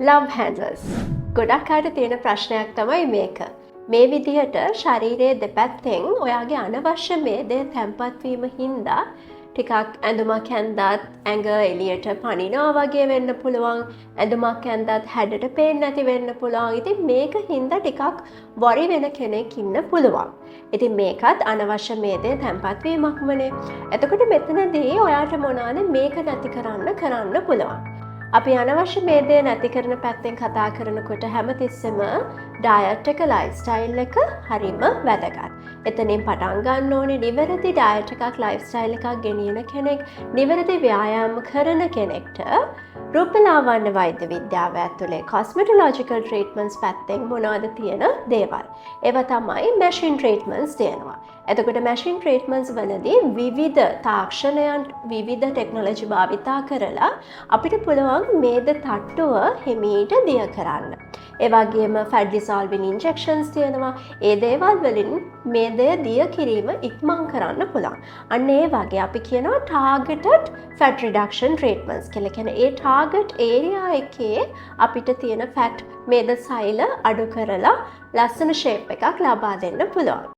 Love හැන්ඩලර්ස් ගොඩක් අයට තියෙන ප්‍රශ්නයක් තමයි මේක. මේ විදිහට ශරීරයේ දෙපැත්තෙන් ඔයාගේ අනවශ්‍ය මේදය තැන්පත්වීම හින්දා ටිකක් ඇඳුමක් ඇන්දත් ඇඟ එලියට පනිනවා වගේ වෙන්න පුළුවන්, ඇඳුමක් ඇන්දත් හැඩට පේන්නේ නැති වෙන්න පුළුවන්. ඉතින් මේක හින්දා ටිකක් වොරි වෙන කෙනෙක් ඉන්න පුළුවන්. ඉතින් මේකත් අනවශ්‍ය මේදය තැන්පත්වීමක්මනේ. එතකොට මෙතනදී ඔයාට මොනවාද මේක නැති කරන්න පුළුවන්. අපි අනවශ්‍ය මේදය නැති කරන පැත්තෙන් කතා කරනකොට හැමතිස්සෙම ඩයට් එක ලයිෆ්ස්ටයිල් එක හරිම වැදගත්. එතනින් පටන් ගන්න ඕනේ නිවැරදි ඩයට් එකක් ලයිෆ්ස්ටයිල් එකක් ගෙනියන කෙනෙක්, නිවැරදි ව්‍යායාම කරන කෙනෙක්ට රූපලාවන්‍ය වෛද්‍ය විද්‍යාව ඇතුලේ කොස්මෙටොලොජිකල් ට්‍රීට්මන්ට්ස් පැත්තෙන් මොනවද තියෙන දේවල්. ඒවා තමයි මැෂින් ට්‍රීට්මන්ට්ස් තියෙනවා. එතකොට මැෂින් ට්‍රීට්මන්ට්ස් වලදී විවිධ තාක්ෂණයන් විවිධ ටෙක්නොලොජි භාවිතා කරලා අපිට පුළුවන් මේද තට්ටුව හිමීට දිය කරන්න. ඒ වගේම ෆැට් ඩිසෝල්වින් ඉන්ජෙක්ෂන්ස් තියෙනවා. ඒ දේවල් වලින් මේදය දිය කිරීම ඉක්මන් කරන්න පුළුවන්. අන්න ඒ වගේ අපි කියනවා ටාගටඩ් ෆැට් රිඩක්ෂන් ට්‍රීට්මන්ට්ස් කියලා. කියන්නේ ඒ ටාගට් ඒරියා එකේ අපිට තියෙන ෆැට් මේද සෛල අඩු කරලා ලස්සන ෂේප් එකක් ලබා දෙන්න පුළුවන්.